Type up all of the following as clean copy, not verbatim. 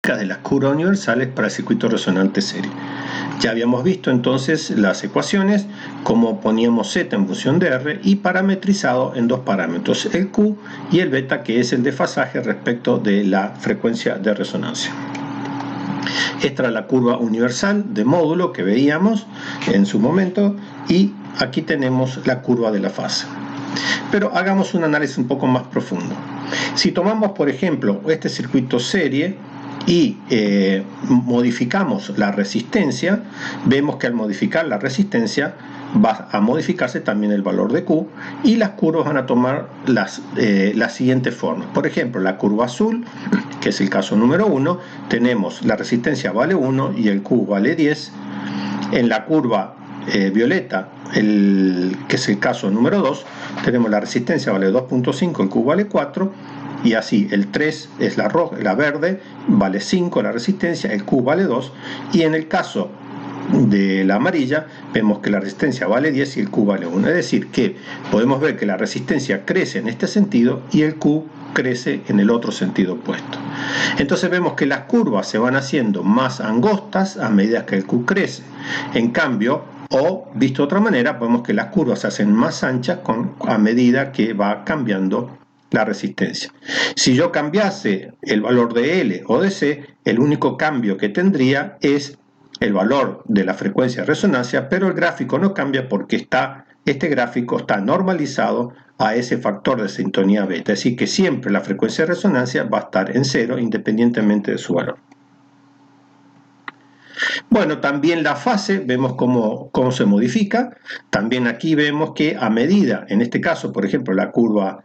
características de las curvas universales para el circuito resonante serie. Ya habíamos visto entonces las ecuaciones, cómo poníamos Z en función de R y parametrizado en dos parámetros, el Q y el beta, que es el desfasaje respecto de la frecuencia de resonancia. Esta era la curva universal de módulo que veíamos en su momento y aquí tenemos la curva de la fase. Pero hagamos un análisis un poco más profundo. Si tomamos, por ejemplo, este circuito serie y modificamos la resistencia, vemos que al modificar la resistencia va a modificarse también el valor de Q y las curvas van a tomar las siguientes formas. Por ejemplo, la curva azul, que es el caso número 1, tenemos la resistencia vale 1 y el Q vale 10. En la curva violeta, que es el caso número 2, tenemos la resistencia vale 2.5, el Q vale 4, y así el 3 es la verde, vale 5 la resistencia, el Q vale 2, y en el caso de la amarilla vemos que la resistencia vale 10 y el Q vale 1, es decir que podemos ver que la resistencia crece en este sentido y el Q crece en el otro sentido opuesto. Entonces vemos que las curvas se van haciendo más angostas a medida que el Q crece. En cambio, o visto de otra manera, vemos que las curvas se hacen más anchas a medida que va cambiando la resistencia. Si yo cambiase el valor de L o de C, el único cambio que tendría es el valor de la frecuencia de resonancia, pero el gráfico no cambia porque este gráfico está normalizado a ese factor de sintonía beta, es decir que siempre la frecuencia de resonancia va a estar en 0 independientemente de su valor. Bueno, también la fase, vemos cómo se modifica. También aquí vemos que a medida, en este caso, por ejemplo, la curva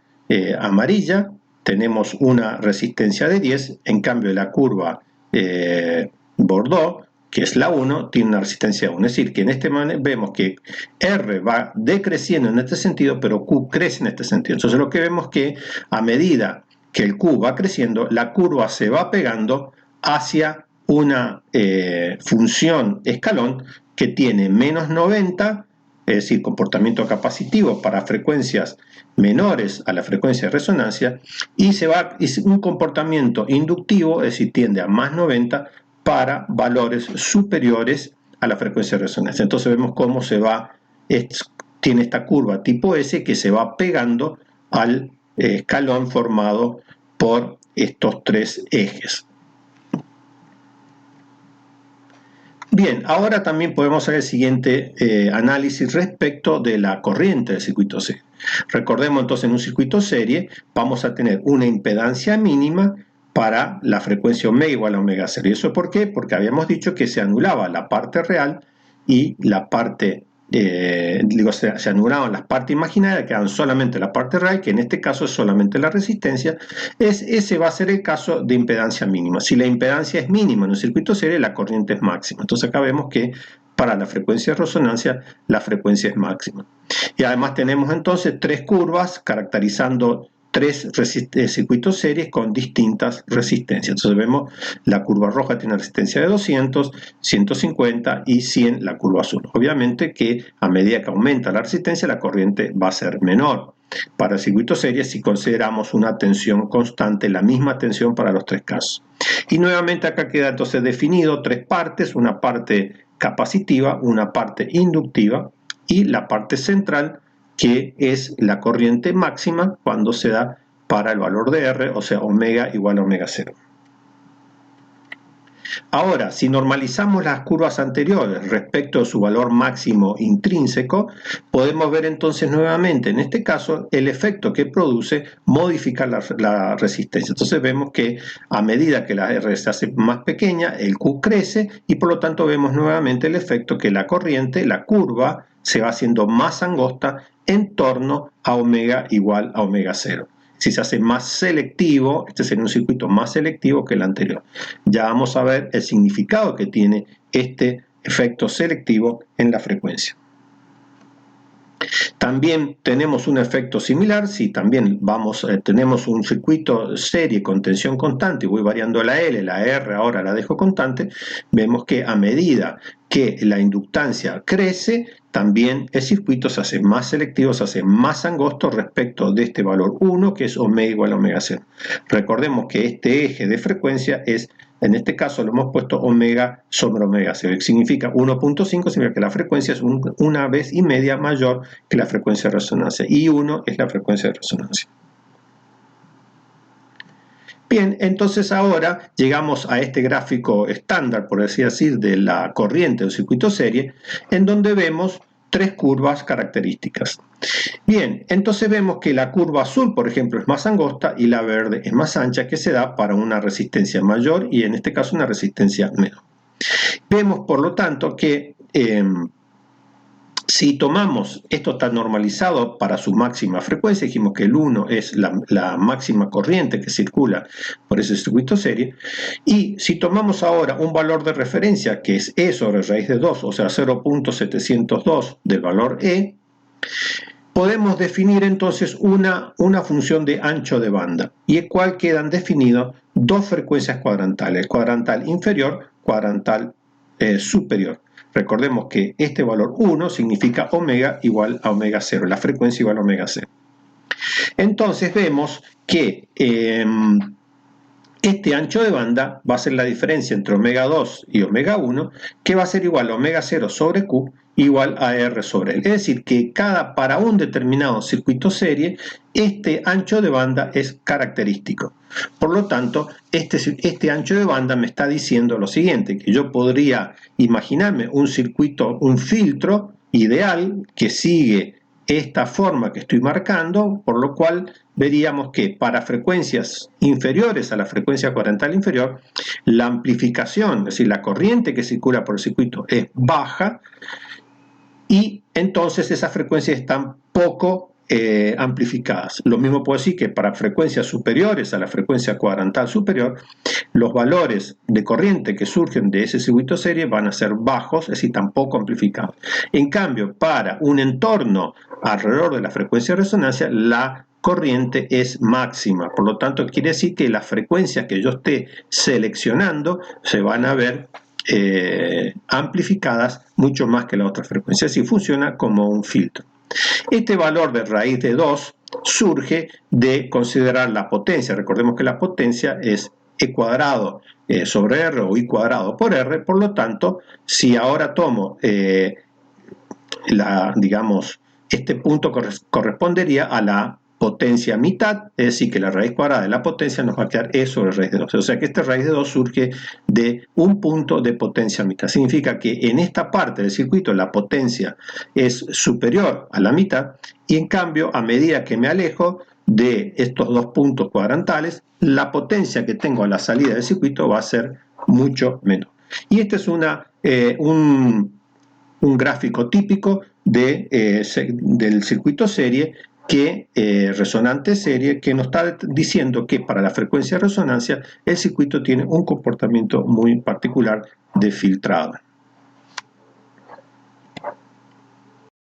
amarilla, tenemos una resistencia de 10, en cambio la curva Bordeaux, que es la 1, tiene una resistencia de 1. Es decir, que en este momento vemos que R va decreciendo en este sentido, pero Q crece en este sentido. Entonces lo que vemos es que a medida que el Q va creciendo, la curva se va pegando hacia una función escalón que tiene menos 90, es decir, comportamiento capacitivo para frecuencias menores a la frecuencia de resonancia, y un comportamiento inductivo, es decir, tiende a más 90 para valores superiores a la frecuencia de resonancia. Entonces vemos cómo tiene esta curva tipo S que se va pegando al escalón formado por estos tres ejes. Bien, ahora también podemos hacer el siguiente análisis respecto de la corriente del circuito serie. Recordemos entonces, en un circuito serie vamos a tener una impedancia mínima para la frecuencia omega igual a omega 0. ¿Y eso por qué? Porque habíamos dicho que se anulaba la parte real y la parte, se anulaban las partes imaginarias, quedan solamente la parte real, que en este caso es solamente la resistencia. Ese va a ser el caso de impedancia mínima. Si la impedancia es mínima en un circuito serie, la corriente es máxima. Entonces acá vemos que para la frecuencia de resonancia, la frecuencia es máxima. Y además tenemos entonces tres curvas caracterizando tres circuitos series con distintas resistencias. Entonces vemos la curva roja tiene resistencia de 200, 150 y 100 la curva azul. Obviamente que a medida que aumenta la resistencia, la corriente va a ser menor. Para el circuito serie, si consideramos una tensión constante, la misma tensión para los tres casos. Y nuevamente acá queda entonces definido tres partes, una parte capacitiva, una parte inductiva y la parte central, que es la corriente máxima cuando se da para el valor de R, o sea, omega igual a omega 0. Ahora, si normalizamos las curvas anteriores respecto a su valor máximo intrínseco, podemos ver entonces nuevamente, en este caso, el efecto que produce modificar la resistencia. Entonces vemos que a medida que la R se hace más pequeña, el Q crece y por lo tanto vemos nuevamente el efecto que la corriente, la curva, se va haciendo más angosta en torno a omega igual a omega 0. Si se hace más selectivo, este sería un circuito más selectivo que el anterior. Ya vamos a ver el significado que tiene este efecto selectivo en la frecuencia. También tenemos un efecto similar, si también tenemos un circuito serie con tensión constante y voy variando la L, la R ahora la dejo constante, vemos que a medida que la inductancia crece, también el circuito se hace más selectivo, se hace más angosto respecto de este valor 1, que es omega igual a omega 0. Recordemos que este eje de frecuencia es En este caso lo hemos puesto omega sobre omega 0, que significa 1.5, significa que la frecuencia es una vez y media mayor que la frecuencia de resonancia, y 1 es la frecuencia de resonancia. Bien, entonces ahora llegamos a este gráfico estándar, por así decir, de la corriente del circuito serie, en donde vemos tres curvas características. Bien, entonces vemos que la curva azul, por ejemplo, es más angosta y la verde es más ancha, que se da para una resistencia mayor y en este caso una resistencia menor. Vemos, por lo tanto, que si tomamos, esto está normalizado para su máxima frecuencia, dijimos que el 1 es la máxima corriente que circula por ese circuito serie, y si tomamos ahora un valor de referencia que es E sobre raíz de 2, o sea 0.702 del valor E, podemos definir entonces una función de ancho de banda, y el cual quedan definidos dos frecuencias cuadrantales, cuadrantal inferior, cuadrantal superior. Recordemos que este valor 1 significa omega igual a omega 0, la frecuencia igual a omega 0. Entonces vemos que este ancho de banda va a ser la diferencia entre omega 2 y omega 1, que va a ser igual a omega 0 sobre Q igual a R sobre L. Es decir, que para un determinado circuito serie, este ancho de banda es característico. Por lo tanto, este ancho de banda me está diciendo lo siguiente, que yo podría imaginarme un circuito, un filtro ideal que sigue esta forma que estoy marcando, por lo cual veríamos que para frecuencias inferiores a la frecuencia cuadrantal inferior, la amplificación, es decir, la corriente que circula por el circuito es baja, y entonces esas frecuencias están poco amplificadas. Lo mismo puedo decir que para frecuencias superiores a la frecuencia cuadrantal superior, los valores de corriente que surgen de ese circuito serie van a ser bajos, es decir, tampoco amplificados. En cambio, para un entorno alrededor de la frecuencia de resonancia, la corriente es máxima. Por lo tanto, quiere decir que las frecuencias que yo esté seleccionando se van a ver amplificadas mucho más que la otra frecuencia, así funciona como un filtro. Este valor de raíz de 2 surge de considerar la potencia. Recordemos que la potencia es E cuadrado sobre R o I cuadrado por R, por lo tanto, si ahora tomo digamos, este punto correspondería a la potencia mitad, es decir, que la raíz cuadrada de la potencia nos va a quedar E sobre raíz de 2. O sea que esta raíz de 2 surge de un punto de potencia mitad. Significa que en esta parte del circuito la potencia es superior a la mitad, y en cambio, a medida que me alejo de estos dos puntos cuadrantales, la potencia que tengo a la salida del circuito va a ser mucho menor. Y este es un gráfico típico del circuito serie resonante serie, que nos está diciendo que para la frecuencia de resonancia el circuito tiene un comportamiento muy particular de filtrado.